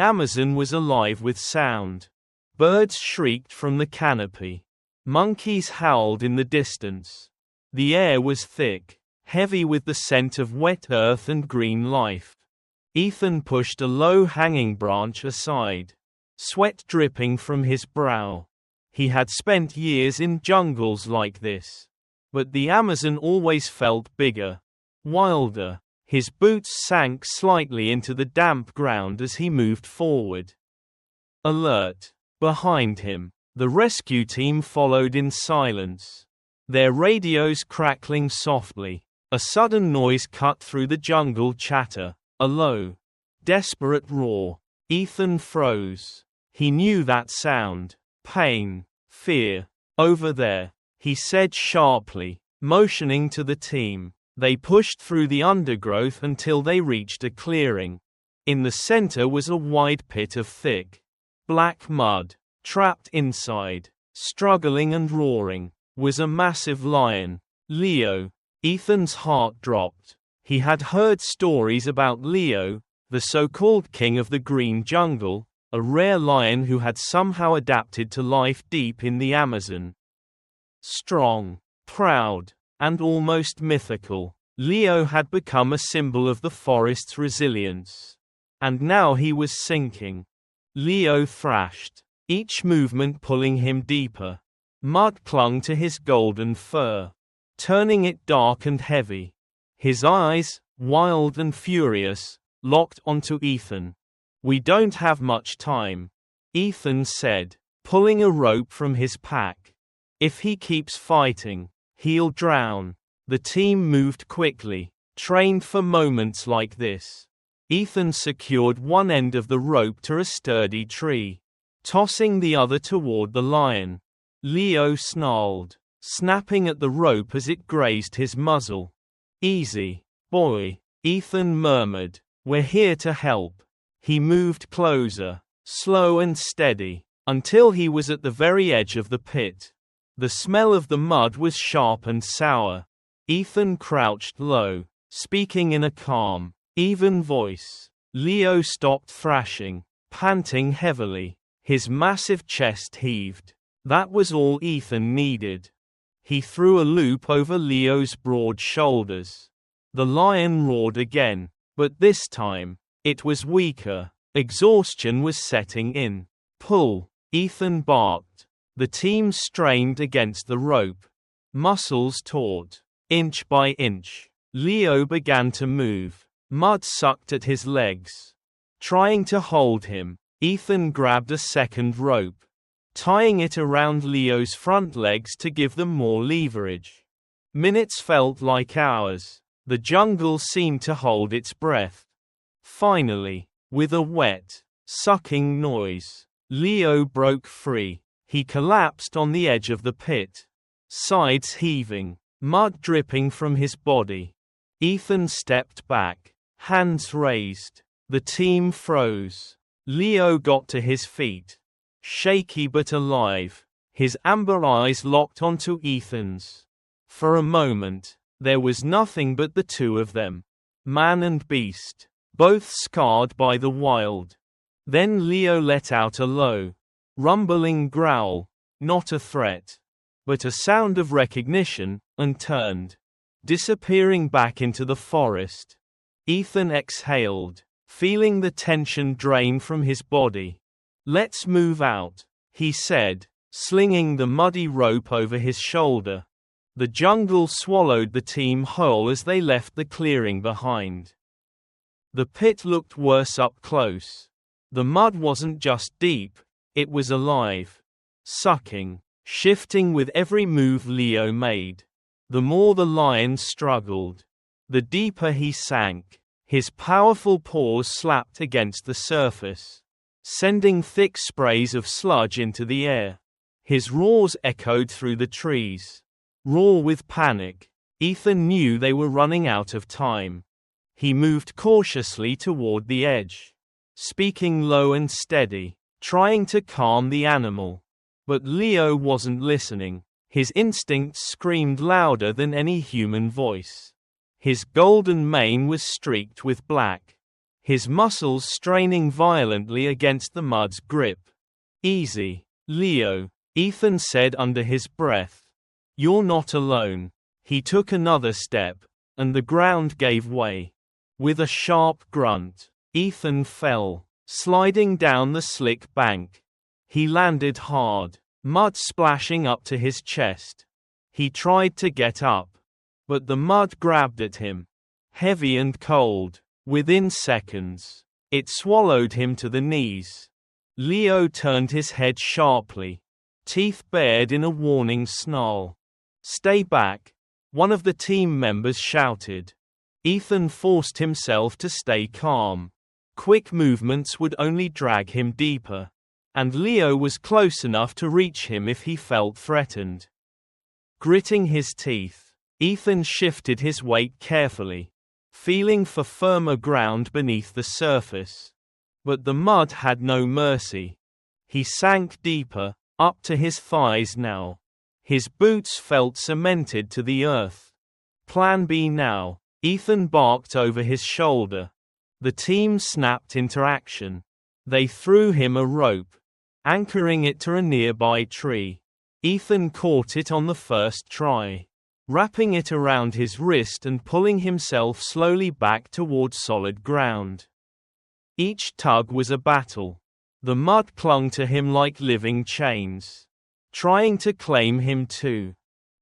Amazon was alive with sound. Birds shrieked from the canopy. Monkeys howled in the distance. The air was thick, heavy with the scent of wet earth and green life. Ethan pushed a low-hanging branch aside, sweat dripping from his brow. He had spent years in jungles like this. But the Amazon always felt bigger, wilder. His boots sank slightly into the damp ground as he moved forward. Alert! Behind him, the rescue team followed in silence, their radios crackling softly. A sudden noise cut through the jungle chatter, a low, desperate roar. Ethan froze. He knew that sound. Pain, fear. Over there, he said sharply, motioning to the team. They pushed through the undergrowth until they reached a clearing. In the center was a wide pit of thick, black mud. Trapped inside, struggling and roaring, was a massive lion. Leo. Ethan's heart dropped. He had heard stories about Leo, the so-called king of the green jungle, a rare lion who had somehow adapted to life deep in the Amazon. Strong, proud, and almost mythical, Leo had become a symbol of the forest's resilience. And now he was sinking. Leo thrashed, each movement pulling him deeper. Mud clung to his golden fur, turning it dark and heavy. His eyes, wild and furious, locked onto Ethan. "We don't have much time," Ethan said, pulling a rope from his pack. "If he keeps fighting, he'll drown." The team moved quickly, trained for moments like this. Ethan secured one end of the rope to a sturdy tree, tossing the other toward the lion. Leo snarled, snapping at the rope as it grazed his muzzle. "Easy, boy," Ethan murmured. "We're here to help." He moved closer, slow and steady, until he was at the very edge of the pit. The smell of the mud was sharp and sour. Ethan crouched low, speaking in a calm, even voice. Leo stopped thrashing, panting heavily. His massive chest heaved. That was all Ethan needed. He threw a loop over Leo's broad shoulders. The lion roared again, but this time, it was weaker. Exhaustion was setting in. "Pull," Ethan barked. The team strained against the rope. Muscles taut. Inch by inch, Leo began to move. Mud sucked at his legs. Trying to hold him, Ethan grabbed a second rope, tying it around Leo's front legs to give them more leverage. Minutes felt like hours. The jungle seemed to hold its breath. Finally, with a wet, sucking noise, Leo broke free. He collapsed on the edge of the pit, sides heaving, mud dripping from his body. Ethan stepped back, hands raised. The team froze. Leo got to his feet, shaky but alive, his amber eyes locked onto Ethan's. For a moment, there was nothing but the two of them, man and beast, both scarred by the wild. Then Leo let out a low, rumbling growl, not a threat, but a sound of recognition, and turned, disappearing back into the forest. Ethan exhaled, feeling the tension drain from his body. "Let's move out," he said, slinging the muddy rope over his shoulder. The jungle swallowed the team whole as they left the clearing behind. The pit looked worse up close. The mud wasn't just deep, it was alive, sucking, shifting with every move Leo made. The more the lion struggled, the deeper he sank. His powerful paws slapped against the surface, sending thick sprays of sludge into the air. His roars echoed through the trees. Raw with panic, Ethan knew they were running out of time. He moved cautiously toward the edge, speaking low and steady, trying to calm the animal. But Leo wasn't listening. His instincts screamed louder than any human voice. His golden mane was streaked with black. his muscles straining violently against the mud's grip. "Easy, Leo," Ethan said under his breath. "You're not alone." He took another step, and the ground gave way. With a sharp grunt, Ethan fell, sliding down the slick bank. He landed hard, mud splashing up to his chest. He tried to get up, but the mud grabbed at him, heavy and cold. Within seconds, it swallowed him to the knees. Leo turned his head sharply, teeth bared in a warning snarl. "Stay back," one of the team members shouted. Ethan forced himself to stay calm. Quick movements would only drag him deeper, and Leo was close enough to reach him if he felt threatened. Gritting his teeth, Ethan shifted his weight carefully, feeling for firmer ground beneath the surface. But the mud had no mercy. He sank deeper, up to his thighs now. His boots felt cemented to the earth. "Plan B now," Ethan barked over his shoulder. The team snapped into action. They threw him a rope, anchoring it to a nearby tree. Ethan caught it on the first try, wrapping it around his wrist and pulling himself slowly back toward solid ground. Each tug was a battle. The mud clung to him like living chains, trying to claim him too.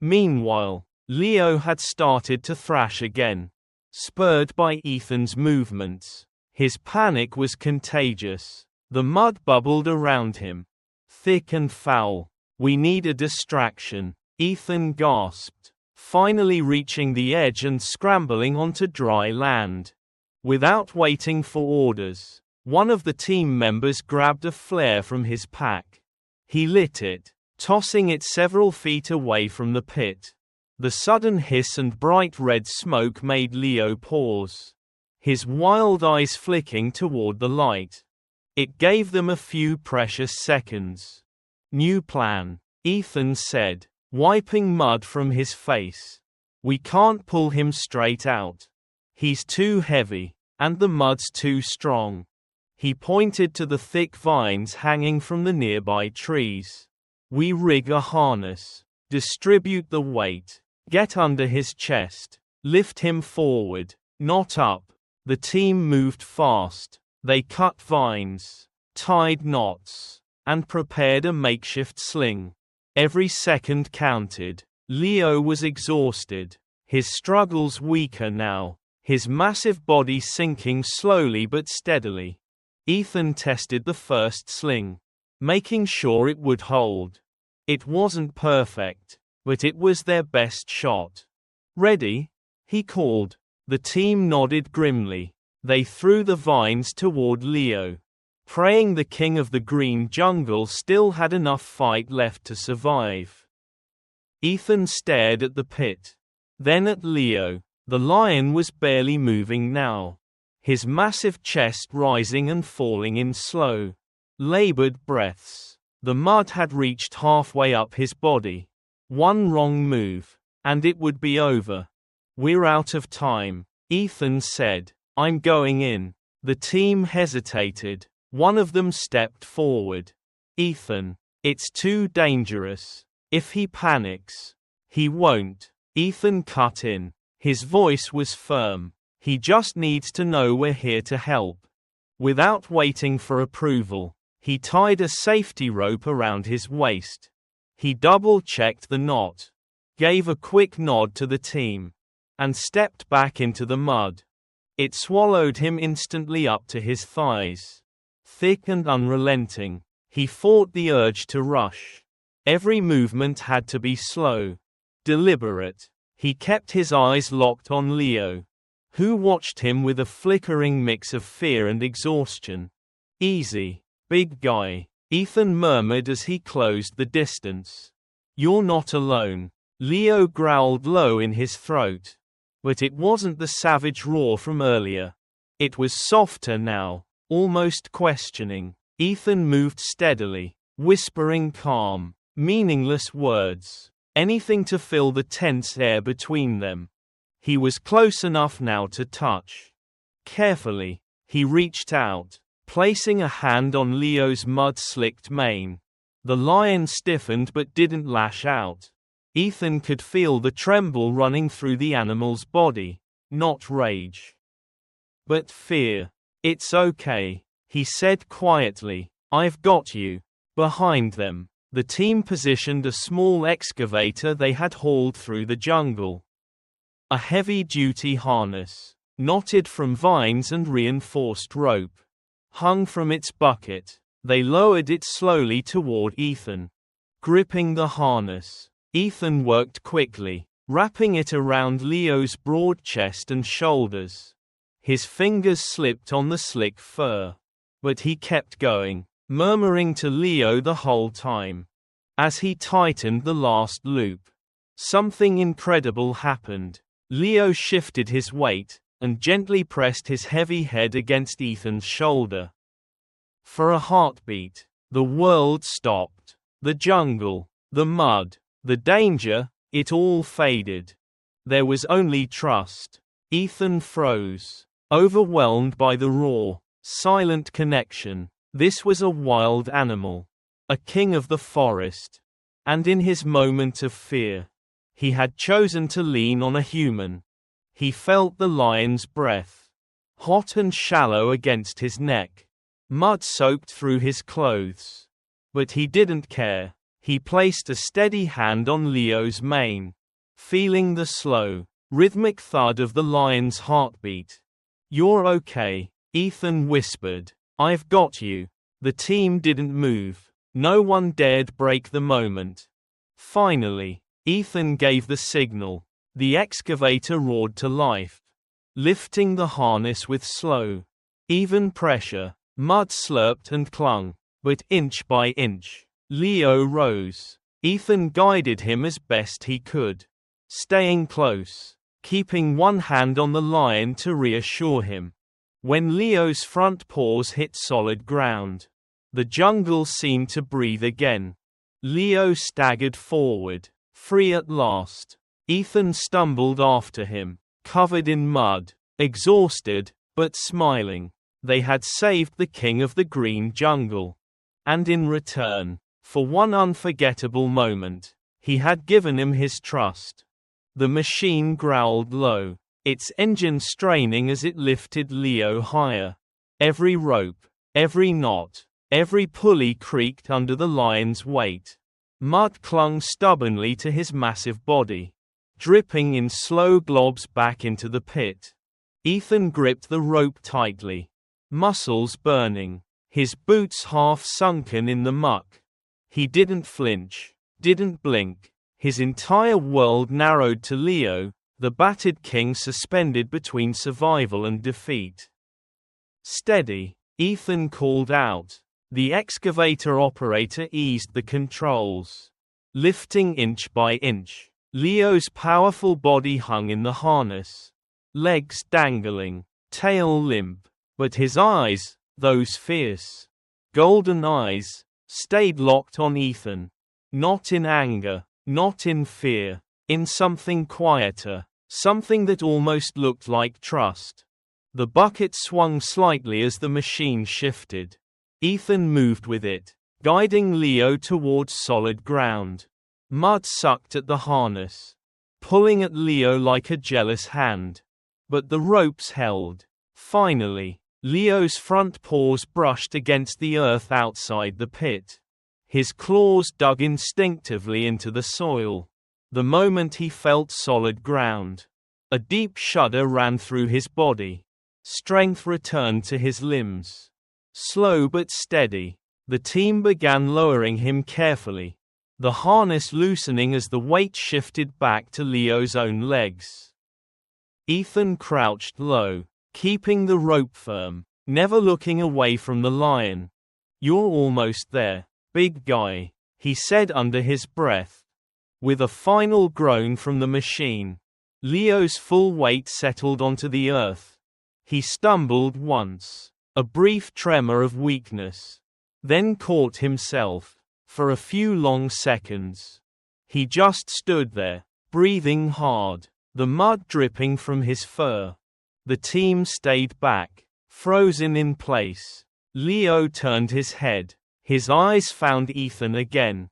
Meanwhile, Leo had started to thrash again, spurred by Ethan's movements. His panic was contagious. The mud bubbled around him, thick and foul. "We need a distraction," Ethan gasped, finally reaching the edge and scrambling onto dry land. Without waiting for orders, one of the team members grabbed a flare from his pack. He lit it, tossing it several feet away from the pit. The sudden hiss and bright red smoke made Leo pause, his wild eyes flicking toward the light. It gave them a few precious seconds. "New plan," Ethan said, wiping mud from his face. "We can't pull him straight out. He's too heavy, and the mud's too strong." He pointed to the thick vines hanging from the nearby trees. "We rig a harness, distribute the weight, get under his chest, lift him forward, not up." The team moved fast. They cut vines, tied knots, and prepared a makeshift sling. Every second counted. Leo was exhausted, his struggles weaker now, his massive body sinking slowly but steadily. Ethan tested the first sling, making sure it would hold. It wasn't perfect, but it was their best shot. "Ready?" he called. The team nodded grimly. They threw the vines toward Leo, praying the king of the green jungle still had enough fight left to survive. Ethan stared at the pit, then at Leo. The lion was barely moving now, his massive chest rising and falling in slow, labored breaths. The mud had reached halfway up his body. One wrong move, and it would be over. "We're out of time," Ethan said. "I'm going in." The team hesitated. One of them stepped forward. "Ethan, it's too dangerous. If he panics." "He won't," Ethan cut in. His voice was firm. "He just needs to know we're here to help." Without waiting for approval, he tied a safety rope around his waist. He double-checked the knot, gave a quick nod to the team, and stepped back into the mud. It swallowed him instantly up to his thighs. Thick and unrelenting, he fought the urge to rush. Every movement had to be slow, deliberate. He kept his eyes locked on Leo, who watched him with a flickering mix of fear and exhaustion. "Easy, big guy," Ethan murmured as he closed the distance. "You're not alone," Leo growled low in his throat. But it wasn't the savage roar from earlier. It was softer now, almost questioning. Ethan moved steadily, whispering calm, meaningless words, anything to fill the tense air between them. He was close enough now to touch. Carefully, He reached out, placing a hand on Leo's mud-slicked mane. The lion stiffened but didn't lash out. Ethan could feel the tremble running through the animal's body. Not rage, but fear. "It's okay," he said quietly. "I've got you." Behind them, the team positioned a small excavator they had hauled through the jungle. A heavy-duty harness, knotted from vines and reinforced rope, hung from its bucket. They lowered it slowly toward Ethan. Gripping the harness, Ethan worked quickly, wrapping it around Leo's broad chest and shoulders. His fingers slipped on the slick fur, but he kept going, murmuring to Leo the whole time. As he tightened the last loop, something incredible happened. Leo shifted his weight, and gently pressed his heavy head against Ethan's shoulder. For a heartbeat, the world stopped. The jungle, the mud, the danger, it all faded. There was only trust. Ethan froze, overwhelmed by the raw, silent connection. This was a wild animal, a king of the forest. And in his moment of fear, he had chosen to lean on a human. He felt the lion's breath, hot and shallow against his neck, mud soaked through his clothes. But he didn't care. He placed a steady hand on Leo's mane, feeling the slow, rhythmic thud of the lion's heartbeat. "You're okay," Ethan whispered. "I've got you." The team didn't move. No one dared break the moment. Finally, Ethan gave the signal. The excavator roared to life, lifting the harness with slow, even pressure. Mud slurped and clung, but inch by inch, Leo rose. Ethan guided him as best he could, staying close, keeping one hand on the lion to reassure him. When Leo's front paws hit solid ground, the jungle seemed to breathe again. Leo staggered forward, free at last. Ethan stumbled after him, covered in mud, exhausted, but smiling. They had saved the king of the green jungle. And in return, for one unforgettable moment, he had given him his trust. The machine growled low, its engine straining as it lifted Leo higher. Every rope, every knot, every pulley creaked under the lion's weight. Mud clung stubbornly to his massive body, dripping in slow globs back into the pit. Ethan gripped the rope tightly, muscles burning, his boots half sunken in the muck. He didn't flinch, didn't blink. His entire world narrowed to Leo, the battered king suspended between survival and defeat. "Steady," Ethan called out. The excavator operator eased the controls, lifting inch by inch. Leo's powerful body hung in the harness, legs dangling, tail limp, but his eyes, those fierce, golden eyes, stayed locked on Ethan. Not in anger, not in fear, in something quieter, something that almost looked like trust. The bucket swung slightly as the machine shifted. Ethan moved with it, guiding Leo towards solid ground. Mud sucked at the harness, pulling at Leo like a jealous hand. But the ropes held. Finally, Leo's front paws brushed against the earth outside the pit. His claws dug instinctively into the soil. The moment he felt solid ground, a deep shudder ran through his body. Strength returned to his limbs. Slow but steady, the team began lowering him carefully, the harness loosening as the weight shifted back to Leo's own legs. Ethan crouched low, keeping the rope firm, never looking away from the lion. "You're almost there, big guy," he said under his breath. With a final groan from the machine, Leo's full weight settled onto the earth. He stumbled once, a brief tremor of weakness, then caught himself. For a few long seconds, he just stood there, breathing hard, the mud dripping from his fur. The team stayed back, Frozen in place. Leo turned his head. His eyes found Ethan again.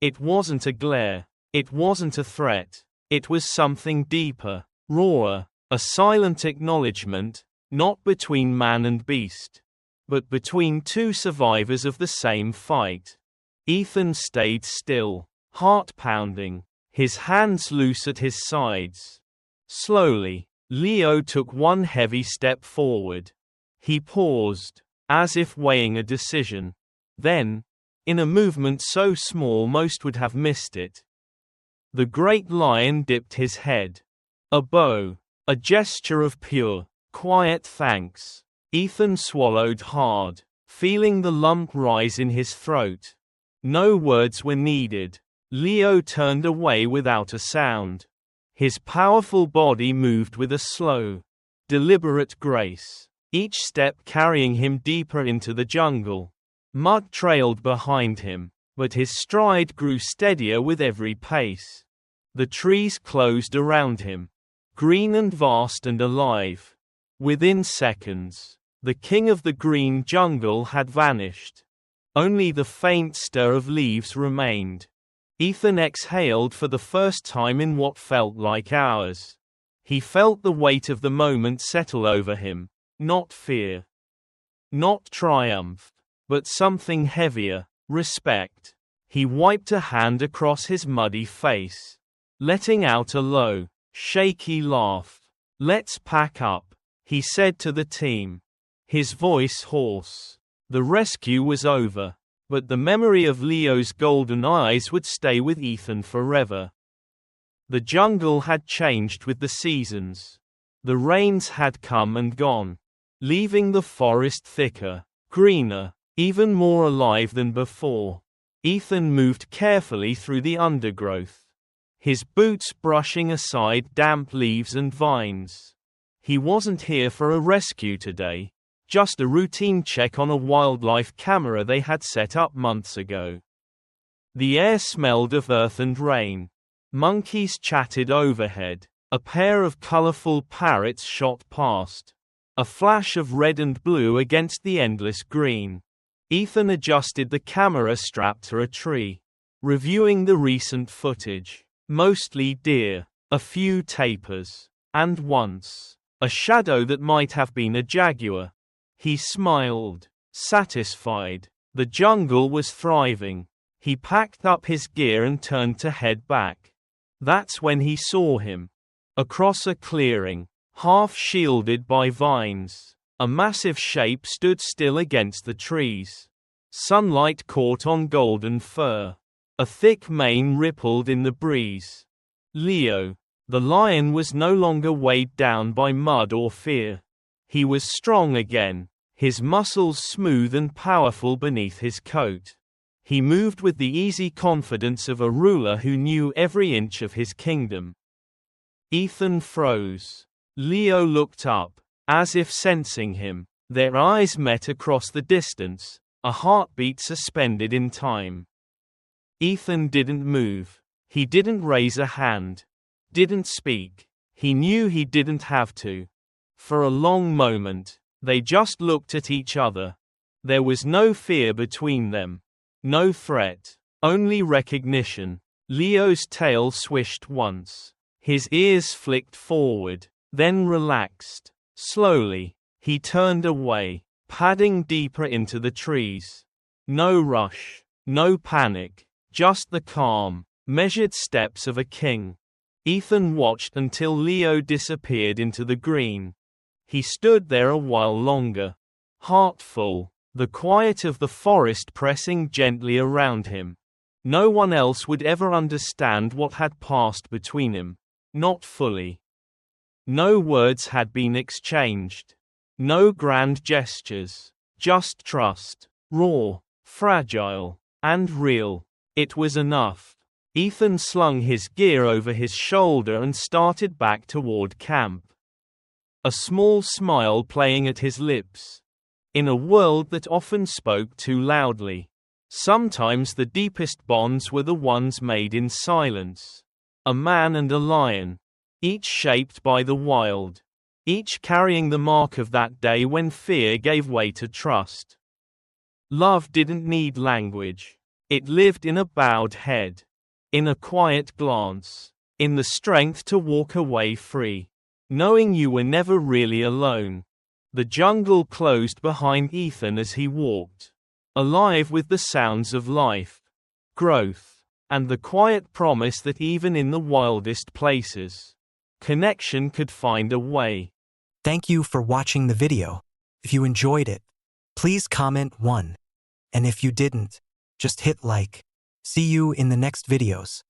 It wasn't a glare. It wasn't a threat. It was something deeper, rawer, a silent acknowledgement, not between man and beast, but between two survivors of the same fight. Ethan stayed still, heart pounding, his hands loose at his sides. Slowly, Leo took one heavy step forward. He paused, as if weighing a decision. Then, in a movement so small most would have missed it, the great lion dipped his head. A bow. A gesture of pure, quiet thanks. Ethan swallowed hard, feeling the lump rise in his throat. No words were needed. Leo turned away without a sound. His powerful body moved with a slow, deliberate grace, each step carrying him deeper into the jungle. Mud trailed behind him, but his stride grew steadier with every pace. The trees closed around him, green and vast and alive. Within seconds, the king of the green jungle had vanished. Only the faint stir of leaves remained. Ethan exhaled for the first time in what felt like hours. He felt the weight of the moment settle over him, not fear, not triumph, but something heavier, respect. He wiped a hand across his muddy face, letting out a low, shaky laugh. "Let's pack up," he said to the team, his voice hoarse. The rescue was over, but the memory of Leo's golden eyes would stay with Ethan forever. The jungle had changed with the seasons. The rains had come and gone, leaving the forest thicker, greener, even more alive than before. Ethan moved carefully through the undergrowth, his boots brushing aside damp leaves and vines. He wasn't here for a rescue today, just a routine check on a wildlife camera they had set up months ago. The air smelled of earth and rain. Monkeys chatted overhead. A pair of colorful parrots shot past, a flash of red and blue against the endless green. Ethan adjusted the camera strap to a tree, reviewing the recent footage. Mostly deer, a few tapirs, and once, a shadow that might have been a jaguar. He smiled, satisfied. The jungle was thriving. He packed up his gear and turned to head back. That's when he saw him. Across a clearing, half shielded by vines, a massive shape stood still against the trees. Sunlight caught on golden fur. A thick mane rippled in the breeze. Leo, the lion, was no longer weighed down by mud or fear. He was strong again, his muscles smooth and powerful beneath his coat. He moved with the easy confidence of a ruler who knew every inch of his kingdom. Ethan froze. Leo looked up, as if sensing him. Their eyes met across the distance, a heartbeat suspended in time. Ethan didn't move. He didn't raise a hand. Didn't speak. He knew he didn't have to. For a long moment, they just looked at each other. There was no fear between them. No threat. Only recognition. Leo's tail swished once. His ears flicked forward, then relaxed. Slowly, he turned away, padding deeper into the trees. No rush. No panic. Just the calm, measured steps of a king. Ethan watched until Leo disappeared into the green. He stood there a while longer, heart full, the quiet of the forest pressing gently around him. No one else would ever understand what had passed between him, not fully. No words had been exchanged. No grand gestures. Just trust, raw, fragile, and real. It was enough. Ethan slung his gear over his shoulder and started back toward camp, a small smile playing at his lips. In a world that often spoke too loudly, sometimes the deepest bonds were the ones made in silence. A man and a lion, each shaped by the wild, each carrying the mark of that day when fear gave way to trust. Love didn't need language. It lived in a bowed head, in a quiet glance, in the strength to walk away free, knowing you were never really alone. The jungle closed behind Ethan as he walked, alive with the sounds of life, growth, and the quiet promise that even in the wildest places, connection could find a way. Thank you for watching the video. If you enjoyed it, please comment 1. And if you didn't, just hit like. See you in the next videos.